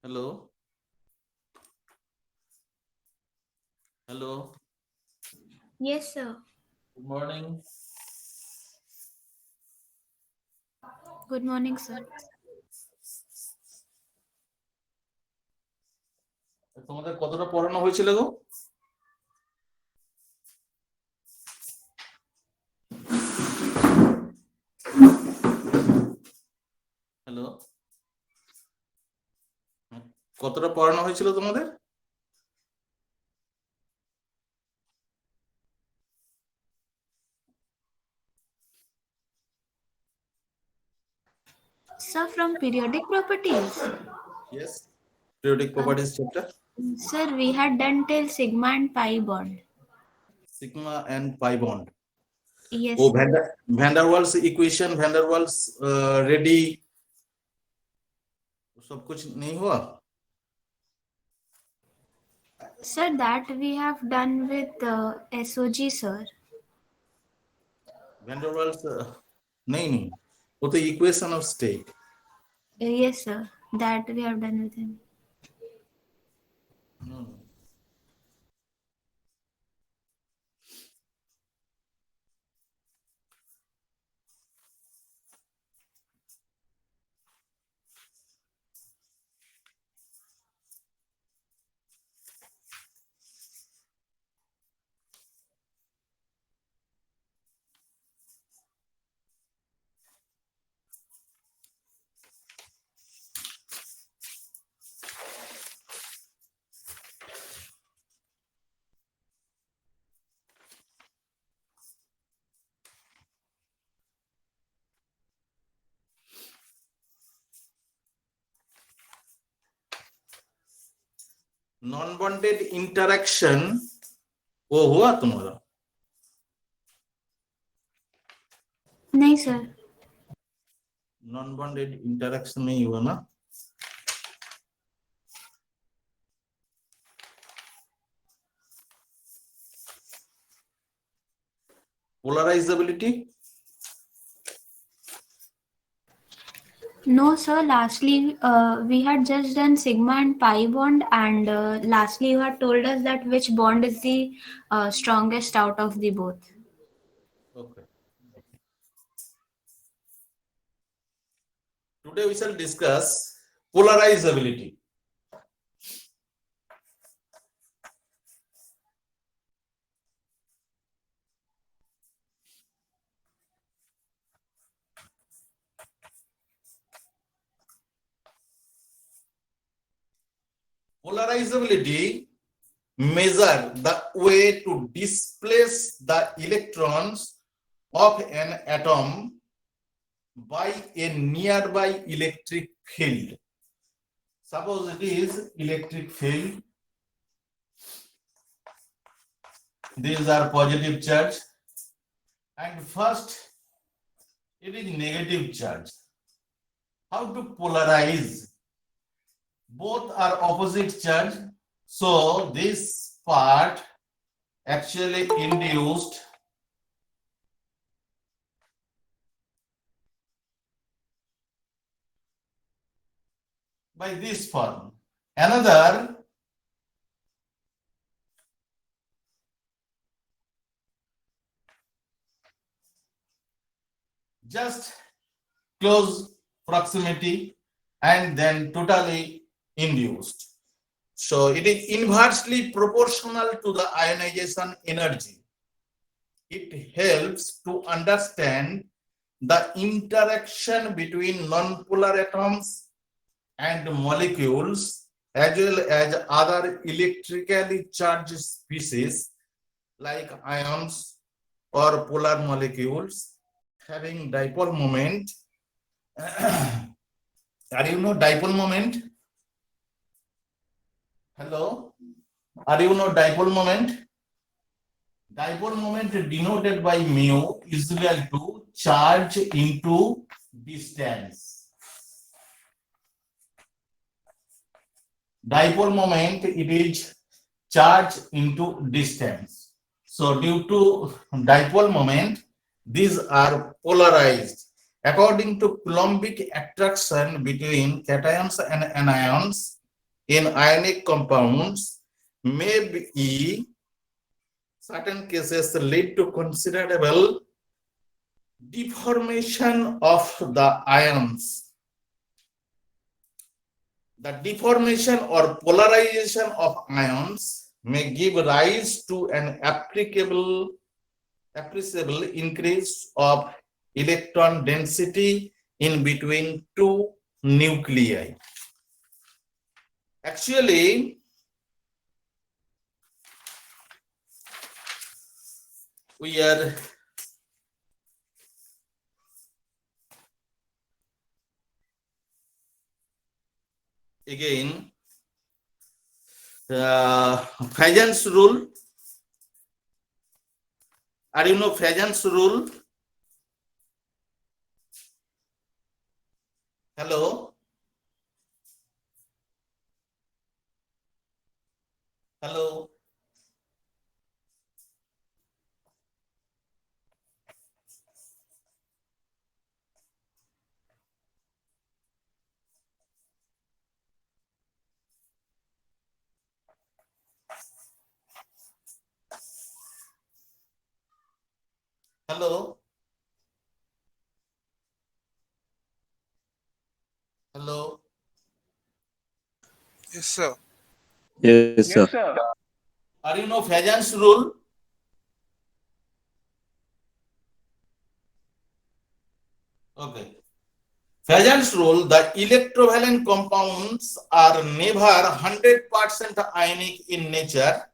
Hello. Hello. Yes, sir. Good morning. Good morning, sir. তোমাদের কতটা পড়ানো হয়েছিল গো? হ্যালো। কতটা পড়ানো হয়েছিল তোমাদের? Sir, from periodic properties. Yes. Periodic properties chapter. Sir, we had done till sigma and pi bond. Sigma and pi bond. Yes. Oh, Sir. Van der Waals equation, Van der Waals ready. सब कुछ नहीं हुआ? Sir, that we have done with SOG, sir. Van der Waals नहीं वो तो equation of state. Yes, sir. That we have done with him. Non-bonded interaction वो हुआ तुम्हारा? नहीं, sir. Non-bonded interaction नहीं हुआ ना? Polarizability. No, sir. Lastly, we had just done sigma and pi bond, and lastly, you had told us that which bond is the strongest out of the both. Okay. Today we shall discuss polarizability. Polarizability measure the way to displace the electrons of an atom by a nearby electric field. Suppose it is electric field. These are positive charge, and first it is negative charge. How to polarize? Both are opposite charge, so this part actually induced by this form. Another just close proximity and then totally induced. So it is inversely proportional to the ionization energy. It helps to understand the interaction between non-polar atoms and molecules as well as other electrically charged species like ions or polar molecules having dipole moment. Are you know dipole moment? Hello? Are you know dipole moment? Dipole moment denoted by mu is equal to charge into distance. Dipole moment, it is charge into distance. So due to dipole moment, these are polarized. According to Coulombic attraction between cations and anions, in ionic compounds may be certain cases lead to considerable deformation of the ions. The deformation or polarization of ions may give rise to an appreciable increase of electron density in between two nuclei. Actually, we are again Pheasant's rule. Are you know Pheasant's rule? Hello? Hello? Hello? Hello? Yes, sir. Yes, sir. Are you know Pheasant's rule? Okay. Pheasant's rule, the electrovalent compounds are never 100% ionic in nature.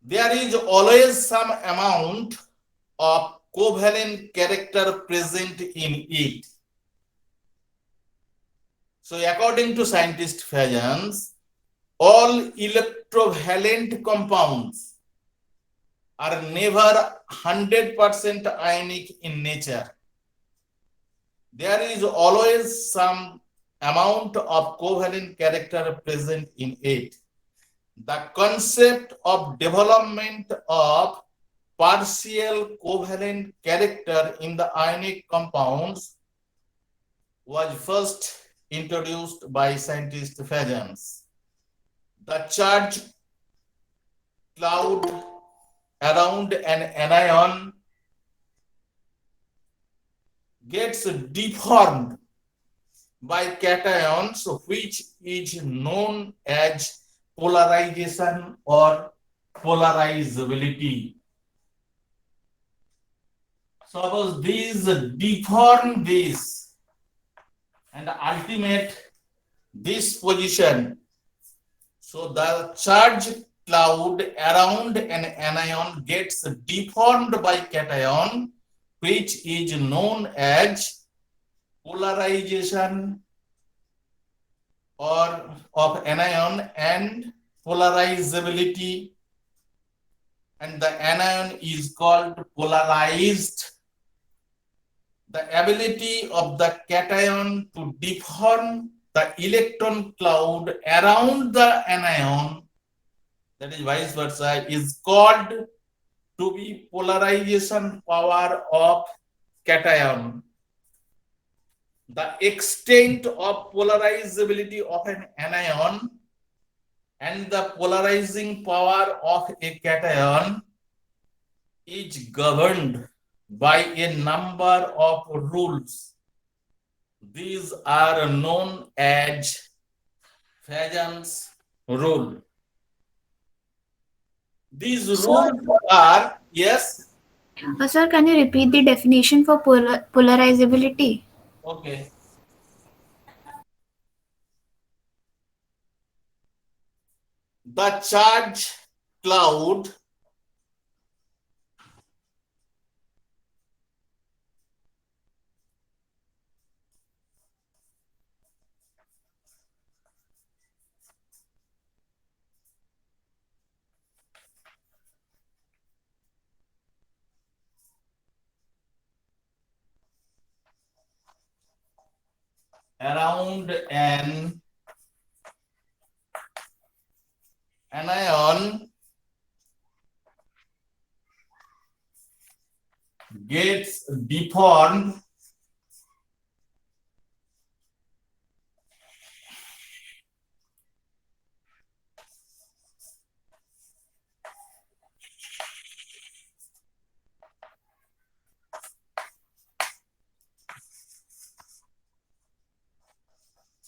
There is always some amount of covalent character present in it. So according to scientist Pheasant, all electrovalent compounds are never 100% ionic in nature. There is always some amount of covalent character present in it. The concept of development of partial covalent character in the ionic compounds was first introduced by scientist Pheasant. The charge cloud around an anion gets deformed by cations, which is known as polarization or polarizability. Suppose these deform this and ultimate this position. So the charge cloud around an anion gets deformed by cation, which is known as polarization or of anion and polarizability, and the anion is called polarized. The ability of the cation to deform the electron cloud around the anion, that is vice versa, is called to be polarization power of cation. The extent of polarizability of an anion and the polarizing power of a cation is governed by a number of rules. These are known as Pheasant's rule. These rules are, yes? Sir, can you repeat the definition for polarizability? Okay. The charge cloud around an anion gets deformed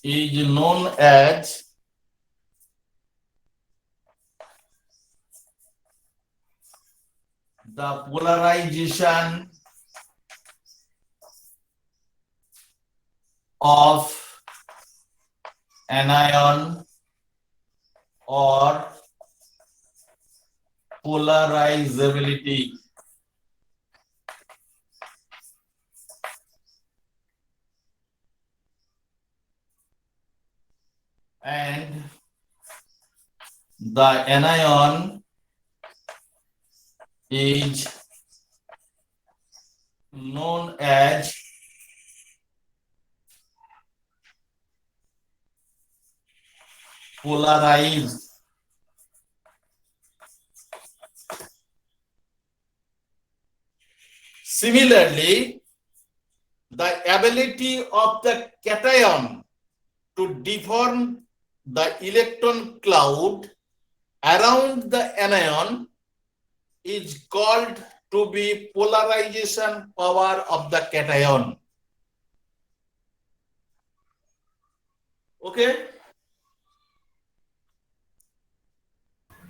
is known as the polarization of anion or polarizability. And the anion is known as polarized. Similarly, the ability of the cation to deform the electron cloud around the anion is called to be polarization power of the cation. Okay?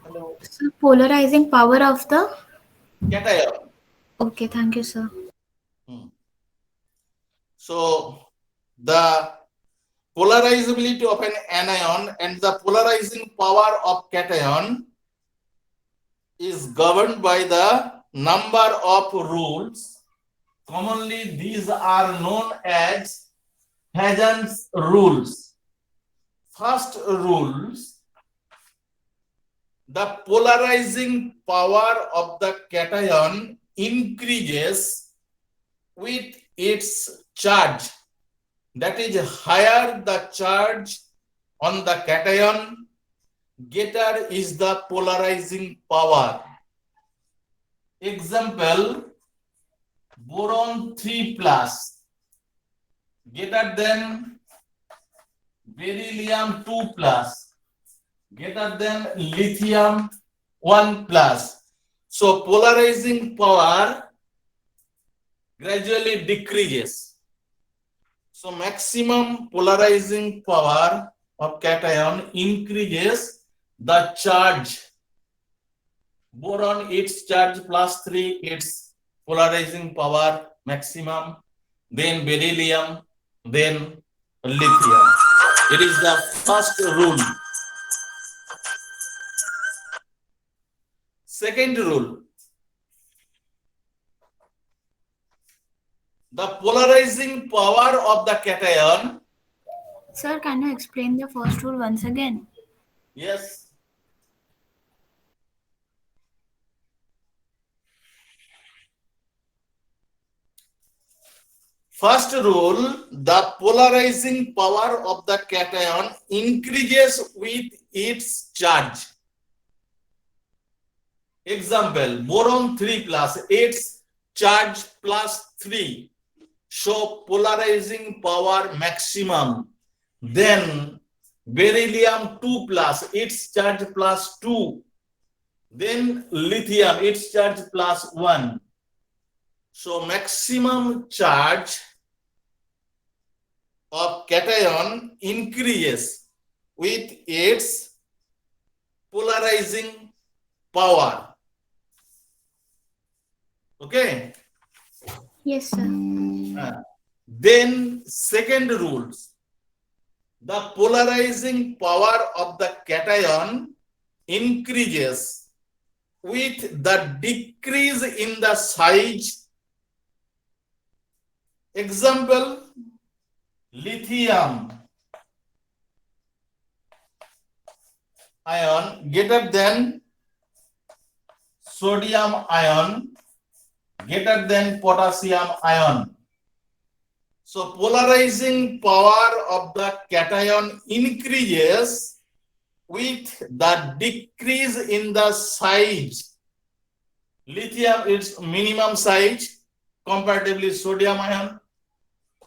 Hello. So polarizing power of the. Cation. Okay, thank you, sir. So the polarizability of an anion and the polarizing power of cation is governed by the number of rules. Commonly, these are known as Pheasant's rules. First rules, the polarizing power of the cation increases with its charge. That is, higher the charge on the cation, greater is the polarizing power. Example, boron 3 plus greater than beryllium 2 plus greater than lithium 1 plus. So polarizing power gradually decreases. So maximum polarizing power of cation increases the charge. Boron, its charge plus 3, its polarizing power maximum, then beryllium, then lithium. It is the first rule. Second rule, the polarizing power of the cation. Sir, can you explain the first rule once again? Yes. First rule, the polarizing power of the cation increases with its charge. Example, boron 3 plus, its charge plus 3. So polarizing power maximum. Then beryllium 2 plus, its charge plus 2. Then lithium, its charge plus 1. So maximum charge of cation increases with its polarizing power. Okay. Yes, sir. Then second rules, the polarizing power of the cation increases with the decrease in the size. Example, lithium ion greater than sodium ion greater than potassium ion. So polarizing power of the cation increases with the decrease in the size. Lithium is minimum size comparatively sodium ion,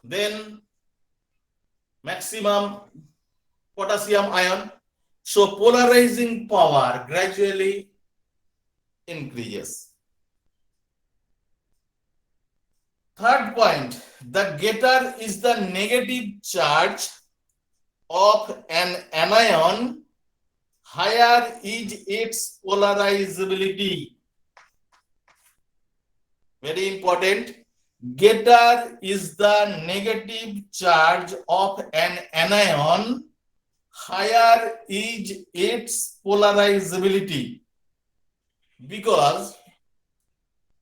then maximum potassium ion. So polarizing power gradually increases. Third point, the greater is the negative charge, of an anion, higher is its polarizability. Very important. Greater is the negative charge of an anion, higher is its polarizability. Because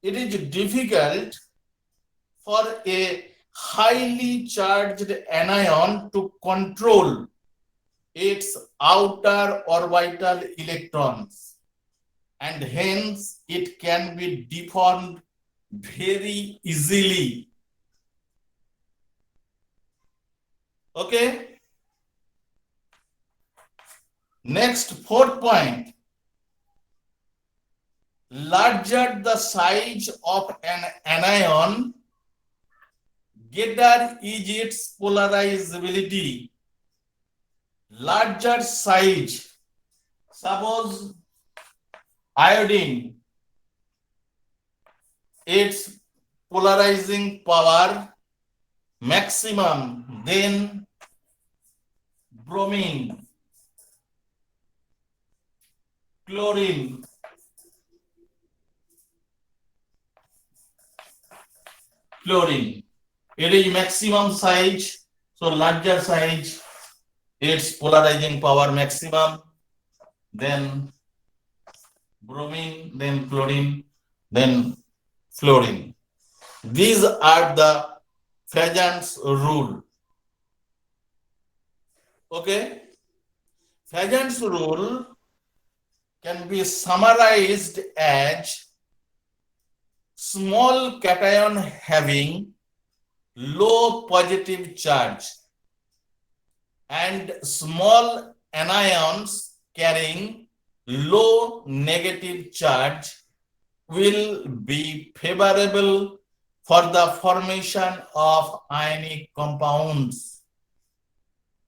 it is difficult for a highly charged anion to control its outer orbital electrons, and hence it can be deformed very easily. Okay. Next, fourth point. Larger the size of an anion, greater is its polarizability. Larger size, suppose iodine, its polarizing power maximum, then bromine, chlorine, it is maximum size, so larger size, its polarizing power maximum, then bromine, then chlorine, then fluorine. These are the Pheasant's rule. Okay? Pheasant's rule can be summarized as small cation having low positive charge and small anions carrying low negative charge will be favorable for the formation of ionic compounds,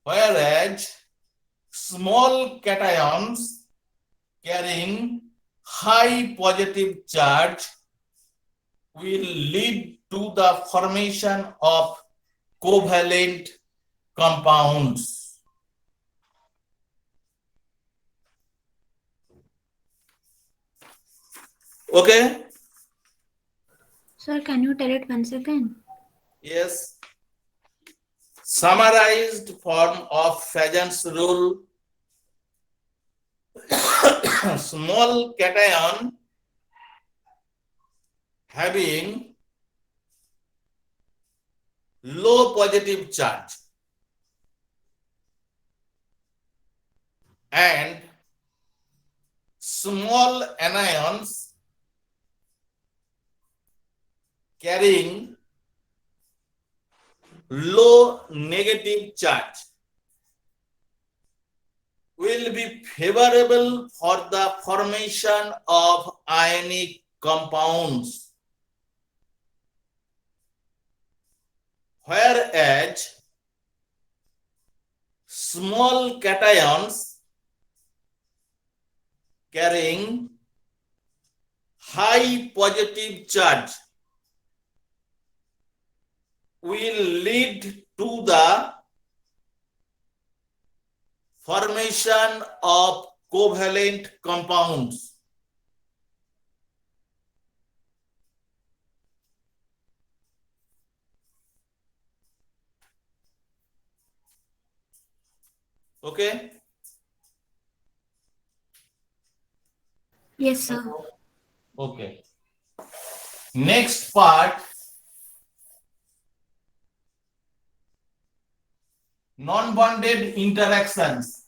whereas small cations carrying high positive charge will lead to the formation of covalent compounds. Okay? Sir, can you tell it once again? Yes. Summarized form of Pheasant's rule. Small cation having low positive charge and small anions carrying low negative charge will be favorable for the formation of ionic compounds, whereas small cations carrying high positive charge will lead to the formation of covalent compounds. Okay? Yes, sir. Okay. Next part, non-bonded interactions.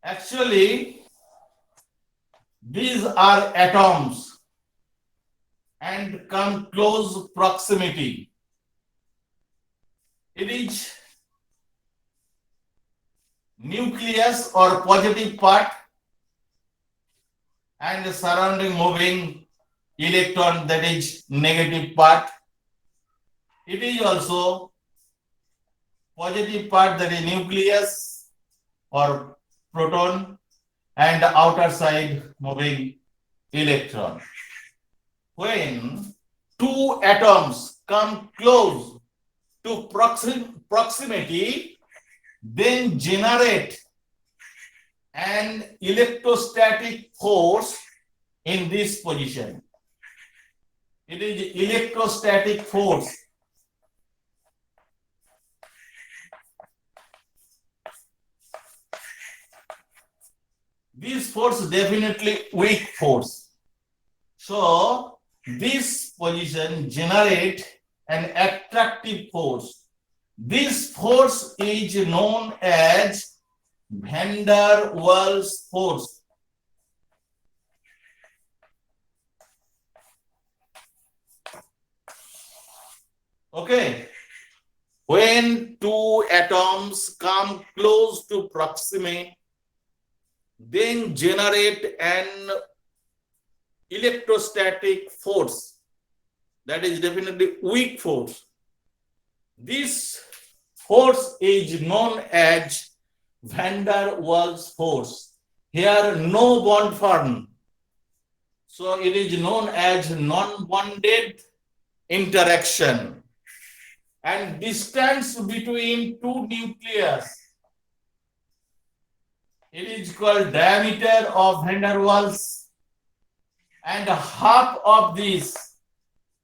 Actually, these are atoms and come close proximity. It is nucleus or positive part and the surrounding moving electron, that is negative part. It is also positive part, that is nucleus or proton, and the outer side moving electron. When two atoms come close to proximity, then generate an electrostatic force in this position. It is electrostatic force. This force definitely weak force. So this position generate an attractive force. This force is known as van der Waals force. Okay. When two atoms come close to proximity, then generate an electrostatic force. That is definitely weak force. This force is known as van der Waals force. Here no bond formed. So it is known as non-bonded interaction. And distance between two nucleus, it is called diameter of van der Waals, and half of this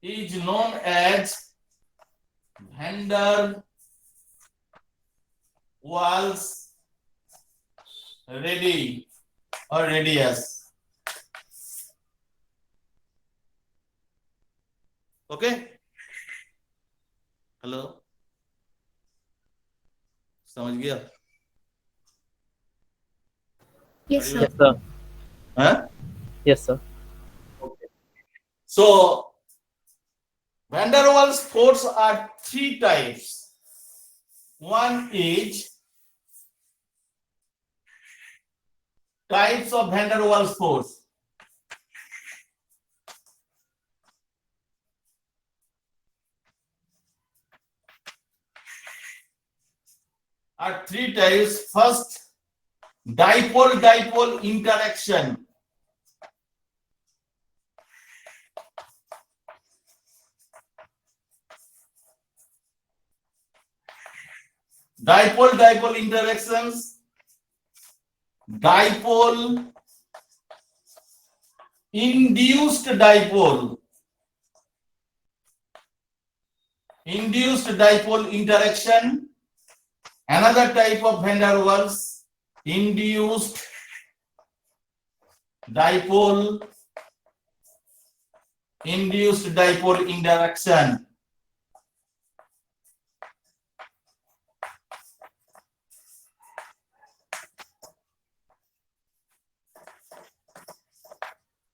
is known as van der Waals radii or radius. Okay? Hello, समझ गया? Yes, sir. Yes, sir. Huh? Yes, sir. Okay. So, van der Waals force are three types. One is types of van der Waals force. Are three types. First, dipole-dipole interaction. Dipole-dipole interactions. Dipole, induced dipole. Induced dipole interaction. Another type of van der Waals, induced dipole interaction.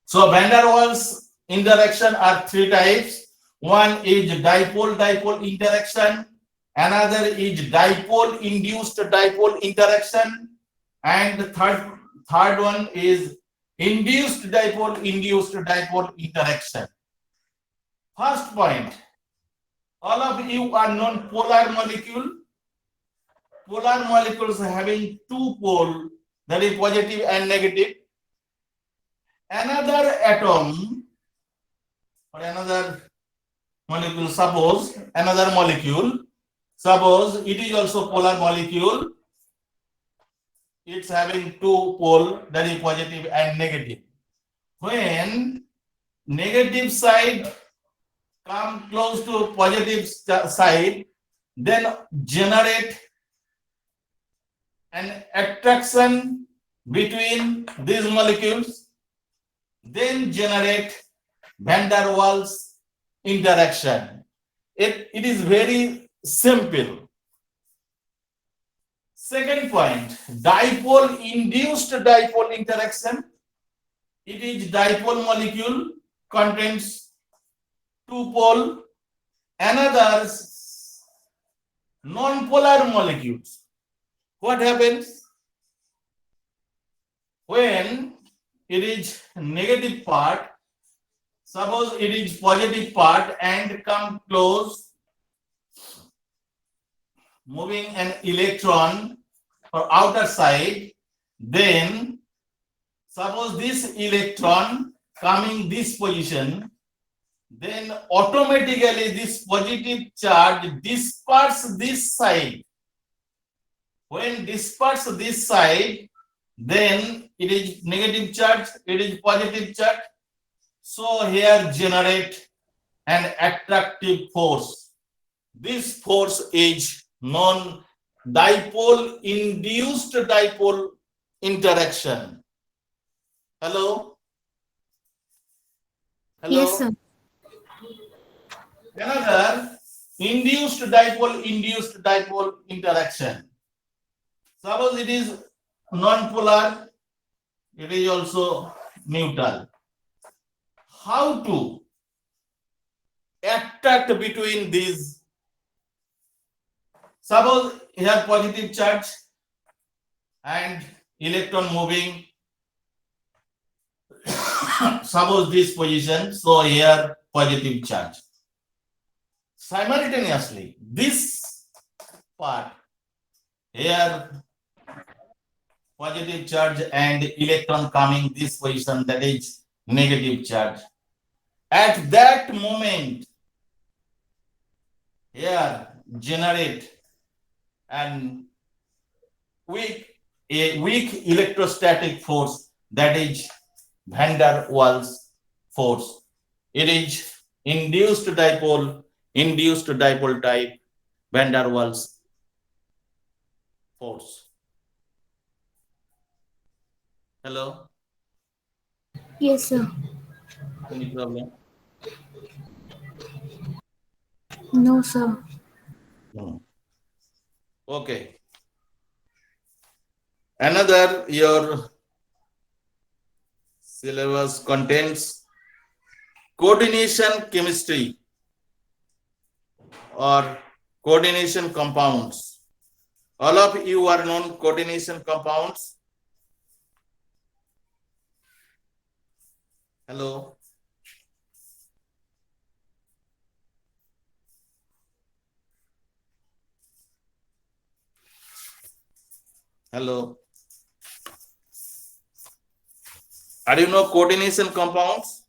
So van der Waals interaction are three types. One is dipole-dipole interaction. Another is dipole-induced dipole interaction, and the third one is induced dipole interaction. First point, all of you are known polar molecule. Polar molecules having two poles, that is positive and negative. Another atom or another molecule, suppose it is also polar molecule. It's having two poles, that is positive and negative. When negative side come close to positive side, then generate an attraction between these molecules, then generate van der Waals interaction. It is very simple. Second point, dipole-induced dipole interaction. It is dipole molecule contains two pole, another non-polar molecules. What happens when it is negative part? Suppose it is positive part and come close, moving an electron for outer side, then Suppose this electron coming this position, then automatically this positive charge disperse this side. When disperse this side, then it is negative charge, it is positive charge. So here generate an attractive force. This force is known dipole induced dipole interaction. Hello? Hello? Yes, sir. Another induced dipole interaction. Suppose it is non-polar, it is also neutral. How to attract between these? Suppose here positive charge and electron moving. Suppose this position, so here positive charge. Simultaneously, this part here positive charge and electron coming this position, that is negative charge. At that moment, here generate a weak electrostatic force, that is van der Waals force. It is induced dipole type van der Waals force. Hello? Yes, sir. Any problem? No, sir. No. Okay. Another, your syllabus contains coordination chemistry or coordination compounds. All of you are known coordination compounds. Hello. Hello. Are you know coordination compounds?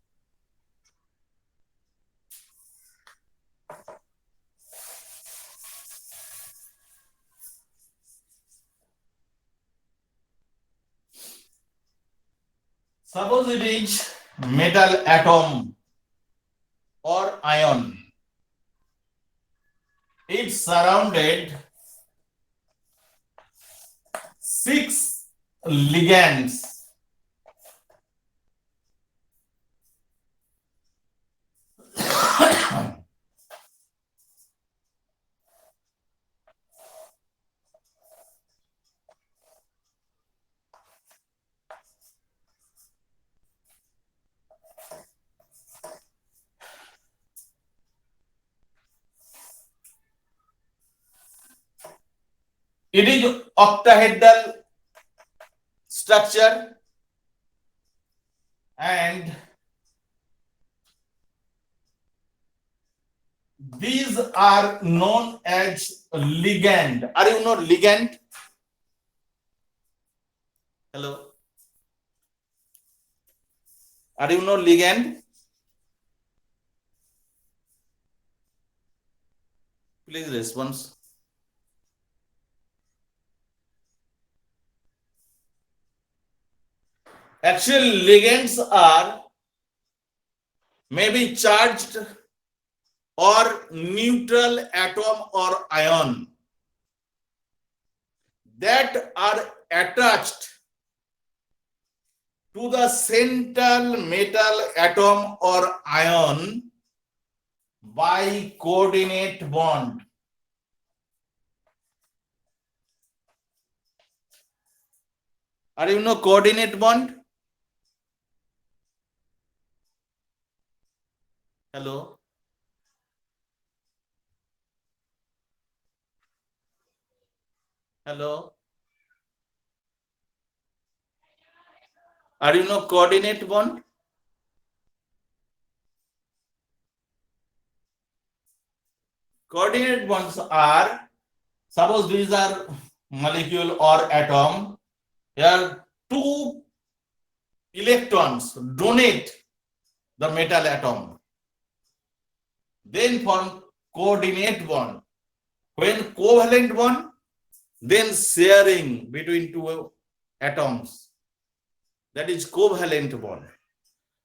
Suppose it is metal atom or ion. It's surrounded 6 ligands. It is octahedral structure and these are known as ligand. Are you know ligand? Hello. Are you know ligand? Please response. Actually, ligands are maybe charged or neutral atom or ion that are attached to the central metal atom or ion by coordinate bond. Are you know coordinate bond? Hello. Hello. Are you know coordinate bond? Coordinate bonds are, suppose these are molecule or atom, here two electrons donate the metal atom, then form coordinate bond. When covalent bond, then sharing between two atoms. That is covalent bond.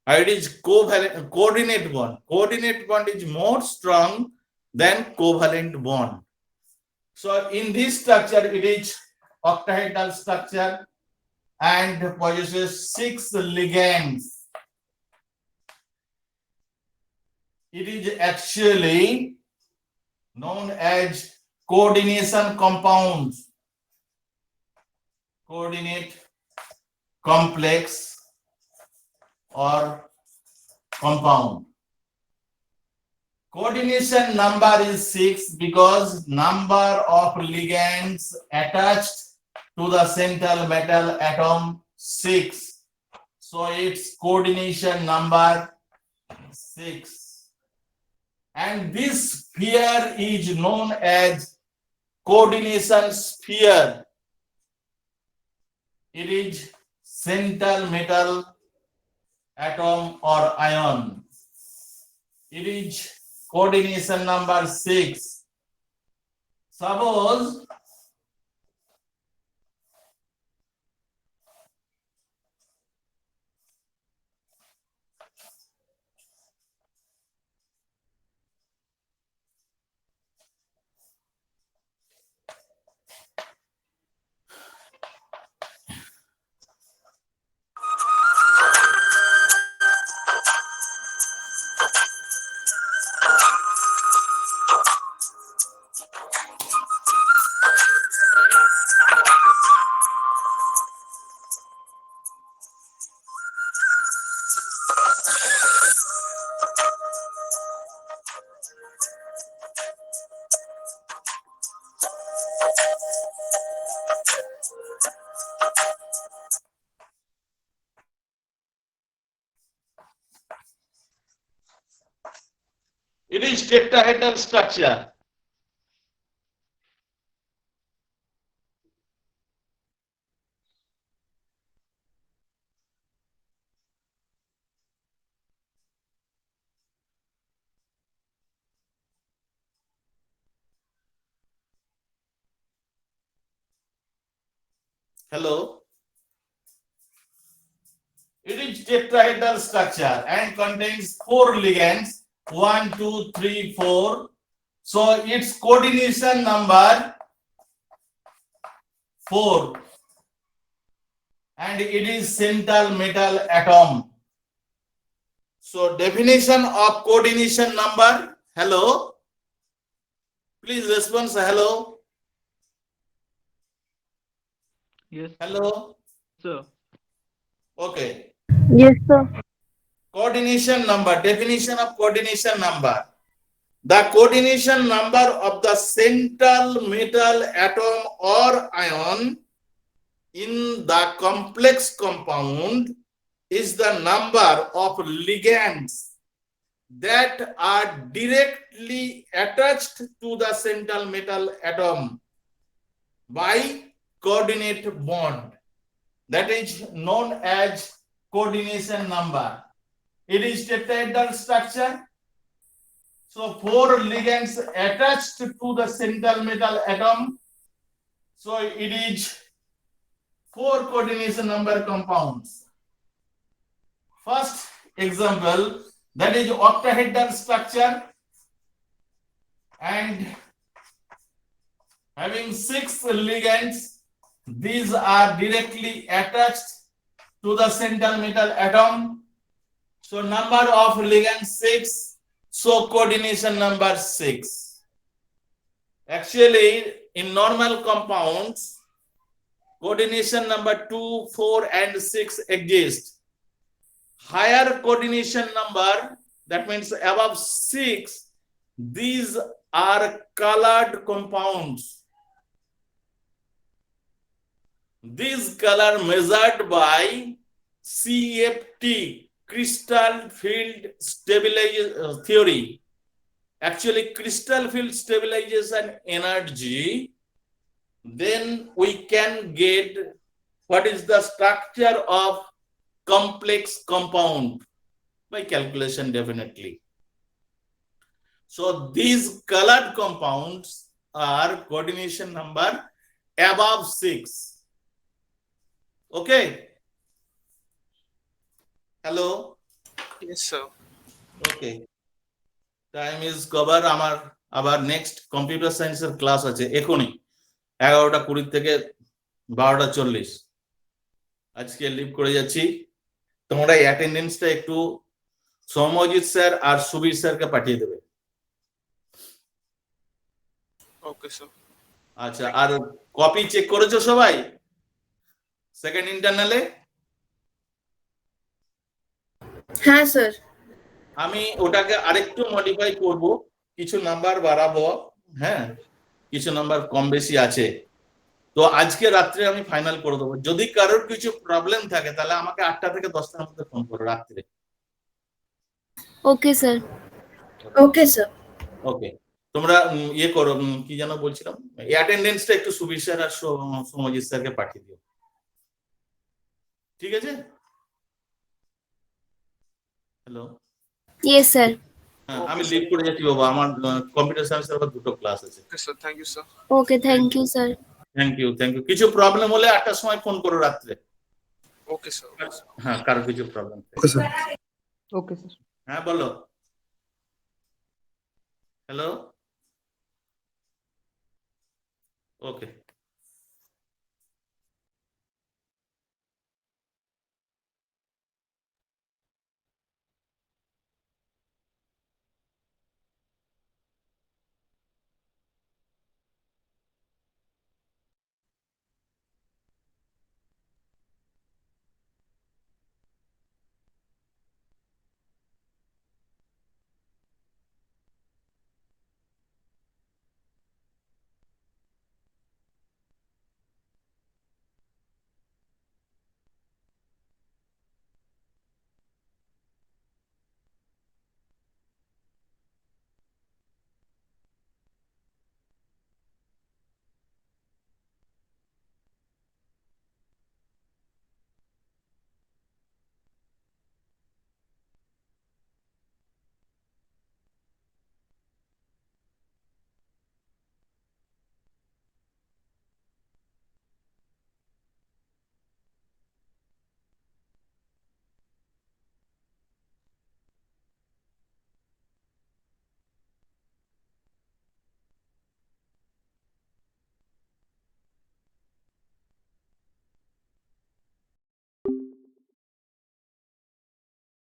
It is covalent coordinate bond. Coordinate bond is more strong than covalent bond. So in this structure, it is octahedral structure and possesses 6 ligands. It is actually known as coordination compounds, coordinate complex or compound. Coordination number is 6 because number of ligands attached to the central metal atom 6. So its coordination number 6. And this sphere is known as coordination sphere. It is central metal atom or ion. It is coordination number 6. Suppose it is tetrahedral structure. Hello. It is tetrahedral structure and contains 4 ligands. 1, 2, 3, 4. So its coordination number 4. And it is central metal atom. So definition of coordination number. Hello. Please respond. Hello. Yes, Hello. sir. Okay. Yes, sir. Coordination number. Definition of coordination number. The coordination number of the central metal atom or ion in the complex compound is the number of ligands that are directly attached to the central metal atom by coordinate bond. That is known as coordination number. It is tetrahedral structure. So 4 ligands attached to the central metal atom. So it is 4 coordination number compounds. First example, that is octahedral structure and having 6 ligands. These are directly attached to the central metal atom. So number of ligands 6. So coordination number 6. Actually, in normal compounds, coordination number 2, 4, and 6 exist. Higher coordination number, that means above 6, these are colored compounds. This color measured by CFT, crystal field stabilization theory. Actually, crystal field stabilization energy, then we can get what is the structure of complex compound by calculation definitely. So these colored compounds are coordination number above 6. Okay. Hello. Yes, sir. Okay. Time is cover. আমার আবার next computer সায়েন্সের class আছে এখনই 11:20 থেকে 12:40। আজকে leave করে যাচ্ছি। তোমরা অ্যাটেন্ডেন্সটা একটু সৌম্যজিৎ স্যার আর সুবীর স্যারকে পাঠিয়ে দেবে। Okay, sir. আচ্ছা, আর কপি চেক করেছো সবাই সেকেন্ড ইন্টারনালে? হ্যাঁ স্যার। আমি ওটাকে আরেকটু মডিফাই করব, কিছু নাম্বার বাড়াবো, হ্যাঁ কিছু নাম্বার কম বেশি আছে। তো আজকে রাত্রে আমি ফাইনাল করে দেবো। যদি কারোর কিছু প্রবলেম থাকে তাহলে আমাকে 8টা থেকে 10টার মধ্যে ফোন করো রাত্রে। Okay sir. Okay sir. ওকে, তোমরা ইয়ে করো, কি যেন বলছিলাম, অ্যাটেন্ডেন্সটা একটু সুবীর স্যার আর সৌম্যজিৎ স্যারকে পাঠিয়ে দিও, ঠিক আছে? হ্যালো। Yes sir. হ্যাঁ, আমি লিভ করে যাচ্ছি বাবা, আমার কম্পিউটার সায়েন্সের আবার 2টো ক্লাস আছে। Okay, sir. Thank you, sir. Okay, thank you sir. Thank you, thank you. কিছু প্রবলেম হলে 8টার সময় ফোন করো রাত্রে। Okay, sir. হ্যাঁ, কারো কিছু problem. Okay sir. Okay sir. হ্যাঁ বলো। হ্যালো। ওকে।